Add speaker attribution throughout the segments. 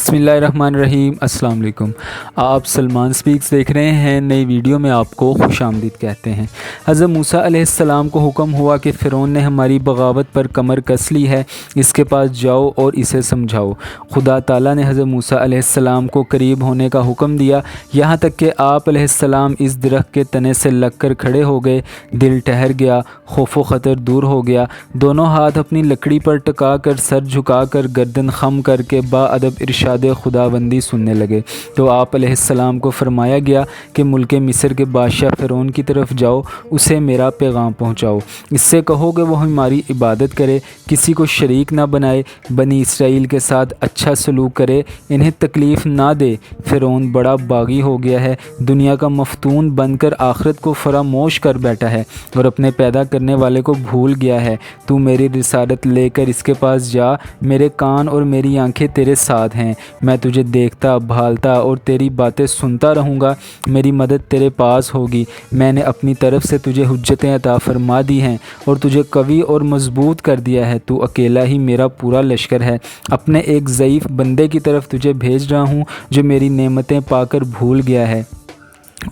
Speaker 1: بسم اللہ الرحمن الرحیم۔ السلام علیکم۔ آپ سلمان سپیکس دیکھ رہے ہیں۔ نئی ویڈیو میں آپ کو خوش آمدید کہتے ہیں۔ حضرت موسیٰ علیہ السلام کو حکم ہوا کہ فرعون نے ہماری بغاوت پر کمر کس لی ہے، اس کے پاس جاؤ اور اسے سمجھاؤ۔ خدا تعالیٰ نے حضرت موسیٰ علیہ السلام کو قریب ہونے کا حکم دیا، یہاں تک کہ آپ علیہ السلام اس درخت کے تنے سے لگ کر کھڑے ہو گئے۔ دل ٹھہر گیا، خوف و خطر دور ہو گیا۔ دونوں ہاتھ اپنی لکڑی پر ٹکا کر، سر جھکا کر، گردن خم کر کے با ادب ارشاد خداوندی سننے لگے۔ تو آپ علیہ السلام کو فرمایا گیا کہ ملک مصر کے بادشاہ فرعون کی طرف جاؤ، اسے میرا پیغام پہنچاؤ۔ اس سے کہو کہ وہ ہماری عبادت کرے، کسی کو شریک نہ بنائے، بنی اسرائیل کے ساتھ اچھا سلوک کرے، انہیں تکلیف نہ دے۔ فرعون بڑا باغی ہو گیا ہے، دنیا کا مفتون بن کر آخرت کو فراموش کر بیٹھا ہے اور اپنے پیدا کرنے والے کو بھول گیا ہے۔ تو میری رسالت لے کر اس کے پاس جا، میرے کان اور میری آنکھیں تیرے ساتھ ہیں، میں تجھے دیکھتا، بھالتا اور تیری باتیں سنتا رہوں گا۔ میری مدد تیرے پاس ہوگی، میں نے اپنی طرف سے تجھے حجتیں عطا فرما دی ہیں اور تجھے قوی اور مضبوط کر دیا ہے۔ تو اکیلا ہی میرا پورا لشکر ہے، اپنے ایک ضعیف بندے کی طرف تجھے بھیج رہا ہوں جو میری نعمتیں پا کر بھول گیا ہے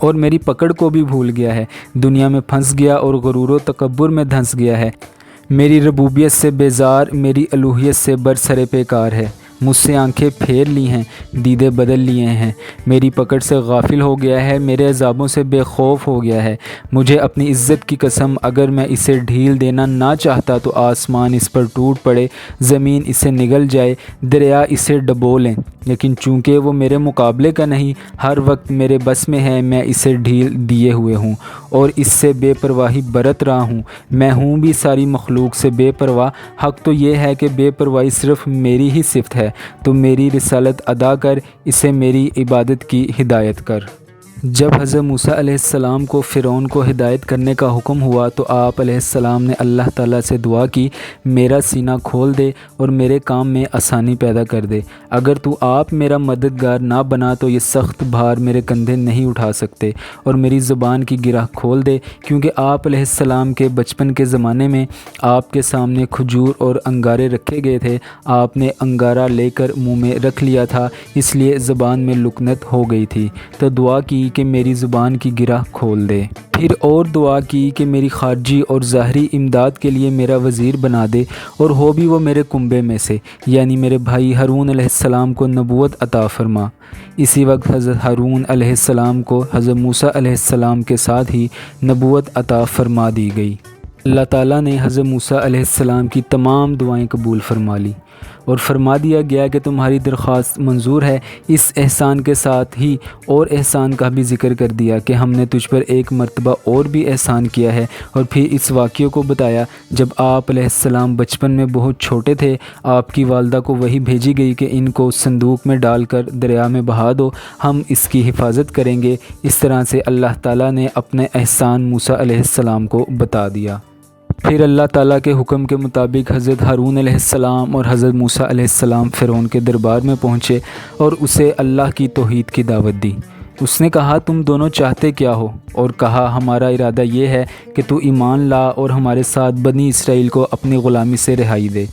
Speaker 1: اور میری پکڑ کو بھی بھول گیا ہے، دنیا میں پھنس گیا اور غرور و تکبر میں دھنس گیا ہے، میری ربوبیت سے بیزار، میری الوہیت سے برسر پیکار ہے، مجھ سے آنکھیں پھیر لی ہیں، دیدے بدل لیے ہیں، میری پکڑ سے غافل ہو گیا ہے، میرے عذابوں سے بے خوف ہو گیا ہے۔ مجھے اپنی عزت کی قسم، اگر میں اسے ڈھیل دینا نہ چاہتا تو آسمان اس پر ٹوٹ پڑے، زمین اسے نگل جائے، دریا اسے ڈبو لیں، لیکن چونکہ وہ میرے مقابلے کا نہیں، ہر وقت میرے بس میں ہے، میں اسے ڈھیل دیے ہوئے ہوں اور اس سے بے پرواہی برت رہا ہوں۔ میں ہوں بھی ساری مخلوق سے بے پرواہ۔ حق تو یہ ہے کہ بے پرواہی صرف میری ہی صفت ہے۔ تو میری رسالت ادا کر، اسے میری عبادت کی ہدایت کر۔ جب حضرت موسیٰ علیہ السلام کو فرعون کو ہدایت کرنے کا حکم ہوا تو آپ علیہ السلام نے اللہ تعالیٰ سے دعا کی، میرا سینہ کھول دے اور میرے کام میں آسانی پیدا کر دے۔ اگر تو آپ میرا مددگار نہ بنا تو یہ سخت بھار میرے کندھے نہیں اٹھا سکتے، اور میری زبان کی گرہ کھول دے، کیونکہ آپ علیہ السلام کے بچپن کے زمانے میں آپ کے سامنے کھجور اور انگارے رکھے گئے تھے، آپ نے انگارہ لے کر منہ میں رکھ لیا تھا، اس لیے زبان میں لکنت ہو گئی تھی۔ تو دعا کی کہ میری زبان کی گرہ کھول دے۔ پھر اور دعا کی کہ میری خارجی اور ظاہری امداد کے لیے میرا وزیر بنا دے، اور ہو بھی وہ میرے کنبے میں سے، یعنی میرے بھائی ہارون علیہ السلام کو نبوت عطا فرما۔ اسی وقت حضرت ہارون علیہ السلام کو حضرت موسیٰ علیہ السلام کے ساتھ ہی نبوت عطا فرما دی گئی۔ اللہ تعالیٰ نے حضرت موسیٰ علیہ السلام کی تمام دعائیں قبول فرما لی اور فرما دیا گیا کہ تمہاری درخواست منظور ہے۔ اس احسان کے ساتھ ہی اور احسان کا بھی ذکر کر دیا کہ ہم نے تجھ پر ایک مرتبہ اور بھی احسان کیا ہے، اور پھر اس واقعے کو بتایا جب آپ علیہ السلام بچپن میں بہت چھوٹے تھے، آپ کی والدہ کو وحی بھیجی گئی کہ ان کو صندوق میں ڈال کر دریا میں بہا دو، ہم اس کی حفاظت کریں گے۔ اس طرح سے اللہ تعالیٰ نے اپنے احسان موسیٰ علیہ السلام کو بتا دیا۔ پھر اللہ تعالیٰ کے حکم کے مطابق حضرت ہارون علیہ السلام اور حضرت موسیٰ علیہ السلام فرعون کے دربار میں پہنچے اور اسے اللہ کی توحید کی دعوت دی۔ اس نے کہا، تم دونوں چاہتے کیا ہو؟ اور کہا، ہمارا ارادہ یہ ہے کہ تو ایمان لا اور ہمارے ساتھ بنی اسرائیل کو اپنی غلامی سے رہائی دے۔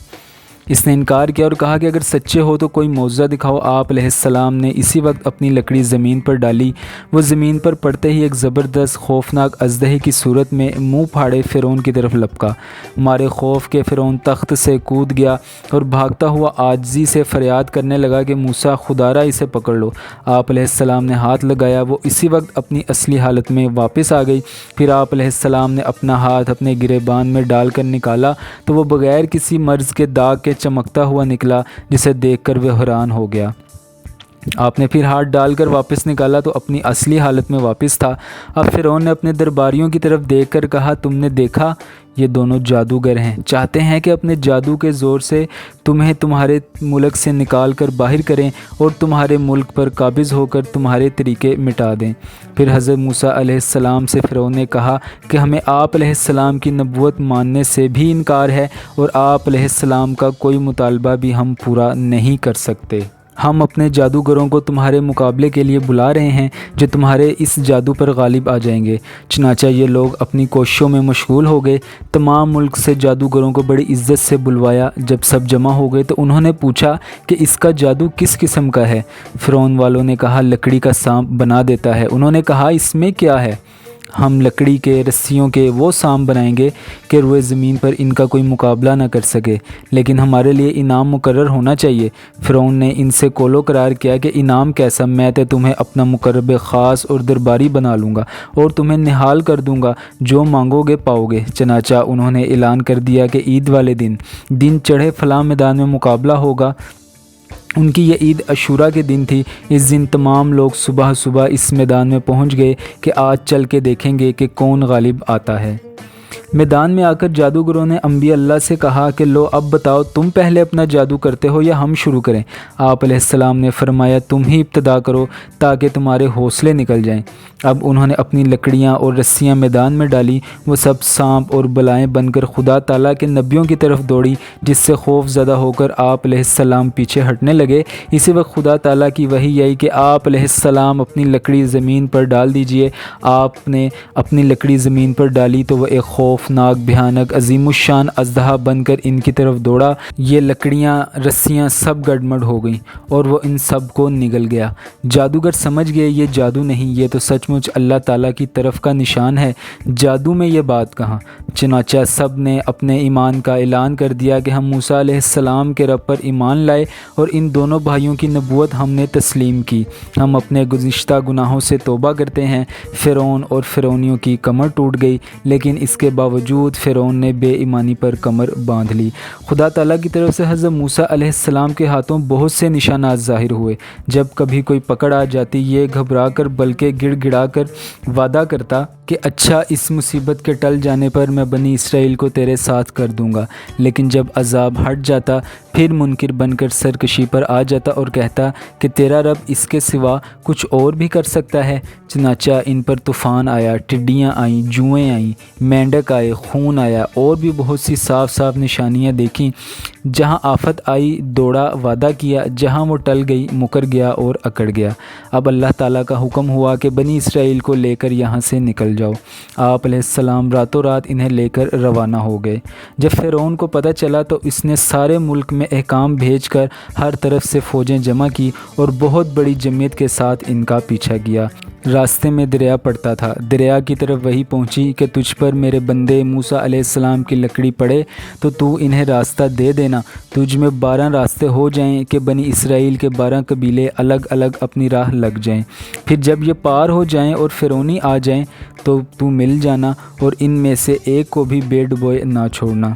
Speaker 1: اس نے انکار کیا اور کہا کہ اگر سچے ہو تو کوئی معجزہ دکھاؤ۔ آپ علیہ السلام نے اسی وقت اپنی لکڑی زمین پر ڈالی، وہ زمین پر پڑتے ہی ایک زبردست خوفناک اژدہے کی صورت میں منہ پھاڑے فرعون کی طرف لپکا۔ مارے خوف کے فرعون تخت سے کود گیا اور بھاگتا ہوا عاجزی سے فریاد کرنے لگا کہ موسیٰ، خدا را اسے پکڑ لو۔ آپ علیہ السلام نے ہاتھ لگایا، وہ اسی وقت اپنی اصلی حالت میں واپس آ گئی۔ پھر آپ علیہ السلام نے اپنا ہاتھ اپنے گریبان میں ڈال کر نکالا تو وہ بغیر کسی مرض کے داغ کے چمکتا ہوا نکلا، جسے دیکھ کر وہ حیران ہو گیا۔ آپ نے پھر ہاتھ ڈال کر واپس نکالا تو اپنی اصلی حالت میں واپس تھا۔ اب فرعون نے اپنے درباریوں کی طرف دیکھ کر کہا، تم نے دیکھا، یہ دونوں جادوگر ہیں، چاہتے ہیں کہ اپنے جادو کے زور سے تمہیں تمہارے ملک سے نکال کر باہر کریں اور تمہارے ملک پر قابض ہو کر تمہارے طریقے مٹا دیں۔ پھر حضرت موسیٰ علیہ السلام سے فرعون نے کہا کہ ہمیں آپ علیہ السلام کی نبوت ماننے سے بھی انکار ہے اور آپ علیہ السلام کا کوئی مطالبہ بھی ہم پورا نہیں کر سکتے۔ ہم اپنے جادوگروں کو تمہارے مقابلے کے لیے بلا رہے ہیں جو تمہارے اس جادو پر غالب آ جائیں گے۔ چنانچہ یہ لوگ اپنی کوششوں میں مشغول ہو گئے۔ تمام ملک سے جادوگروں کو بڑی عزت سے بلوایا۔ جب سب جمع ہو گئے تو انہوں نے پوچھا کہ اس کا جادو کس قسم کا ہے؟ فرعون والوں نے کہا لکڑی کا سانپ بنا دیتا ہے۔ انہوں نے کہا اس میں کیا ہے؟ ہم لکڑی کے رسیوں کے وہ سانپ بنائیں گے کہ روئے زمین پر ان کا کوئی مقابلہ نہ کر سکے، لیکن ہمارے لیے انعام مقرر ہونا چاہیے۔ فرعون نے ان سے کولو قرار کیا کہ انعام کیسا؟ میں تو تمہیں اپنا مقرب خاص اور درباری بنا لوں گا اور تمہیں نہال کر دوں گا، جو مانگو گے پاؤ گے۔ چنانچہ انہوں نے اعلان کر دیا کہ عید والے دن چڑھے فلاں میدان میں مقابلہ ہوگا۔ ان کی یہ عید عاشوراء کے دن تھی۔ اس دن تمام لوگ صبح صبح اس میدان میں پہنچ گئے کہ آج چل کے دیکھیں گے کہ کون غالب آتا ہے۔ میدان میں آ کر جادوگروں نے انبیاء اللہ سے کہا کہ لو اب بتاؤ تم پہلے اپنا جادو کرتے ہو یا ہم شروع کریں؟ آپ علیہ السلام نے فرمایا تم ہی ابتدا کرو تاکہ تمہارے حوصلے نکل جائیں۔ اب انہوں نے اپنی لکڑیاں اور رسیاں میدان میں ڈالی۔ وہ سب سانپ اور بلائیں بن کر خدا تعالیٰ کے نبیوں کی طرف دوڑی، جس سے خوف زدہ ہو کر آپ علیہ السلام پیچھے ہٹنے لگے۔ اسی وقت خدا تعالیٰ کی وحی آئی کہ آپ علیہ السلام اپنی لکڑی زمین پر ڈال دیجئے۔ آپ نے اپنی لکڑی زمین پر ڈالی تو وہ ایک خوفناک بھیانک عظیم الشان اژدہا بن کر ان کی طرف دوڑا۔ یہ لکڑیاں رسیاں سب گڑمڑ ہو گئیں اور وہ ان سب کو نگل گیا۔ جادوگر سمجھ گئے یہ جادو نہیں، یہ تو سچ مچ اللہ تعالیٰ کی طرف کا نشان ہے، جادو میں یہ بات کہاں۔ چنانچہ سب نے اپنے ایمان کا اعلان کر دیا کہ ہم موسیٰ علیہ السلام کے رب پر ایمان لائے اور ان دونوں بھائیوں کی نبوت ہم نے تسلیم کی۔ ہم اپنے گزشتہ گناہوں سے توبہ کرتے ہیں۔ فرعون اور فرعونیوں کی کمر ٹوٹ گئی، لیکن اس کے باوجود فرعون نے بے ایمانی پر کمر باندھ لی۔ خدا تعالیٰ کی طرف سے حضرت موسیٰ علیہ السلام کے ہاتھوں بہت سے نشانات ظاہر ہوئے۔ جب کبھی کوئی پکڑ آ جاتی یہ گھبرا کر بلکہ گڑ گڑا کر وعدہ کرتا کہ اچھا اس مصیبت کے ٹل جانے پر میں بنی اسرائیل کو تیرے ساتھ کر دوں گا، لیکن جب عذاب ہٹ جاتا پھر منکر بن کر سرکشی پر آ جاتا اور کہتا کہ تیرا رب اس کے سوا کچھ اور بھی کر سکتا ہے۔ چنانچہ ان پر طوفان آیا، ٹڈیاں آئیں، جوئیں آئیں، مینڈک آئے، خون آیا اور بھی بہت سی صاف صاف نشانیاں دیکھیں۔ جہاں آفت آئی دوڑا، وعدہ کیا، جہاں وہ ٹل گئی مکر گیا اور اکڑ گیا۔ اب اللہ تعالیٰ کا حکم ہوا کہ بنی اسرائیل کو لے کر یہاں سے نکل جاؤ۔ آپ علیہ السلام راتوں رات انہیں لے کر روانہ ہو گئے۔ جب فرعون کو پتہ چلا تو اس نے سارے ملک میں احکام بھیج کر ہر طرف سے فوجیں جمع کی اور بہت بڑی جمعیت کے ساتھ ان کا پیچھا کیا۔ راستے میں دریا پڑتا تھا۔ دریا کی طرف وہی پہنچی کہ تجھ پر میرے بندے موسیٰ علیہ السلام کی لکڑی پڑے تو انہیں راستہ دے دینا۔ تجھ میں 12 راستے ہو جائیں کہ بنی اسرائیل کے 12 قبیلے الگ الگ اپنی راہ لگ جائیں۔ پھر جب یہ پار ہو جائیں اور فرعونی آ جائیں تو مل جانا اور ان میں سے ایک کو بھی بے ڈبوئے نہ چھوڑنا۔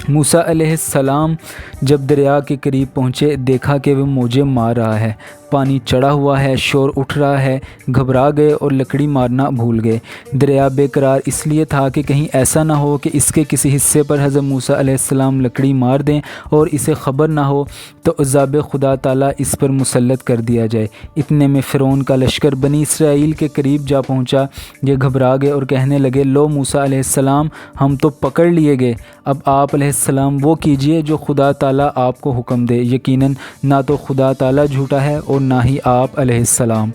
Speaker 1: موسیٰ علیہ السلام جب دریا کے قریب پہنچے دیکھا کہ وہ موجیں مار رہا ہے، پانی چڑھا ہوا ہے، شور اٹھ رہا ہے۔ گھبرا گئے اور لکڑی مارنا بھول گئے۔ دریا بے قرار اس لیے تھا کہ کہیں ایسا نہ ہو کہ اس کے کسی حصے پر حضرت موسیٰ علیہ السلام لکڑی مار دیں اور اسے خبر نہ ہو تو عذاب خدا تعالیٰ اس پر مسلط کر دیا جائے۔ اتنے میں فرعون کا لشکر بنی اسرائیل کے قریب جا پہنچا۔ یہ گھبرا گئے اور کہنے لگے لو موسیٰ علیہ السلام ہم تو پکڑ لیے گئے۔ اب آپ علیہ السلام وہ کیجئے جو خدا تعالیٰ آپ کو حکم دے، یقیناً نہ تو خدا تعالیٰ جھوٹا ہے اور نہ ہی آپ علیہ السلام۔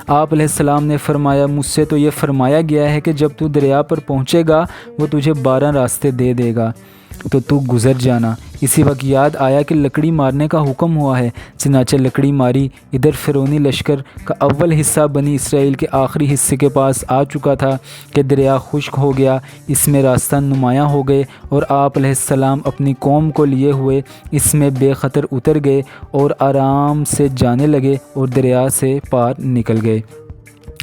Speaker 1: آپ علیہ السلام نے فرمایا مجھ سے تو یہ فرمایا گیا ہے کہ جب تو دریا پر پہنچے گا وہ تجھے 12 راستے دے دے گا تو گزر جانا۔ اسی وقت یاد آیا کہ لکڑی مارنے کا حکم ہوا ہے، چنانچہ لکڑی ماری۔ ادھر فرعونی لشکر کا اول حصہ بنی اسرائیل کے آخری حصے کے پاس آ چکا تھا کہ دریا خشک ہو گیا، اس میں راستہ نمایاں ہو گئے اور آپ علیہ السلام اپنی قوم کو لیے ہوئے اس میں بے خطر اتر گئے اور آرام سے جانے لگے اور دریا سے پار نکل گئے۔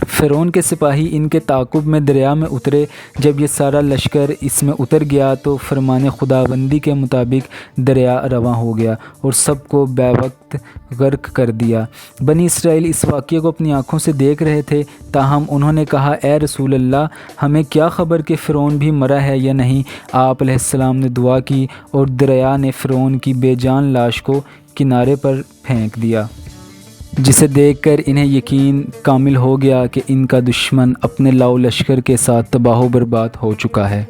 Speaker 1: فرعون کے سپاہی ان کے تعاقب میں دریا میں اترے۔ جب یہ سارا لشکر اس میں اتر گیا تو فرمان خداوندی کے مطابق دریا رواں ہو گیا اور سب کو بے وقت غرق کر دیا۔ بنی اسرائیل اس واقعے کو اپنی آنکھوں سے دیکھ رہے تھے، تاہم انہوں نے کہا اے رسول اللہ ہمیں کیا خبر کہ فرعون بھی مرا ہے یا نہیں۔ آپ علیہ السلام نے دعا کی اور دریا نے فرعون کی بے جان لاش کو کنارے پر پھینک دیا، جسے دیکھ کر انہیں یقین کامل ہو گیا کہ ان کا دشمن اپنے لاؤ لشکر کے ساتھ تباہ و برباد ہو چکا ہے۔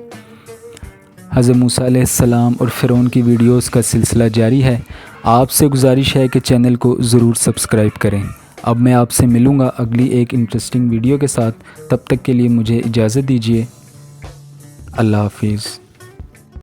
Speaker 1: حضرت موسیٰ علیہ السلام اور فرعون کی ویڈیوز کا سلسلہ جاری ہے۔ آپ سے گزارش ہے کہ چینل کو ضرور سبسکرائب کریں۔ اب میں آپ سے ملوں گا اگلی ایک انٹرسٹنگ ویڈیو کے ساتھ، تب تک کے لیے مجھے اجازت دیجیے۔ اللہ حافظ۔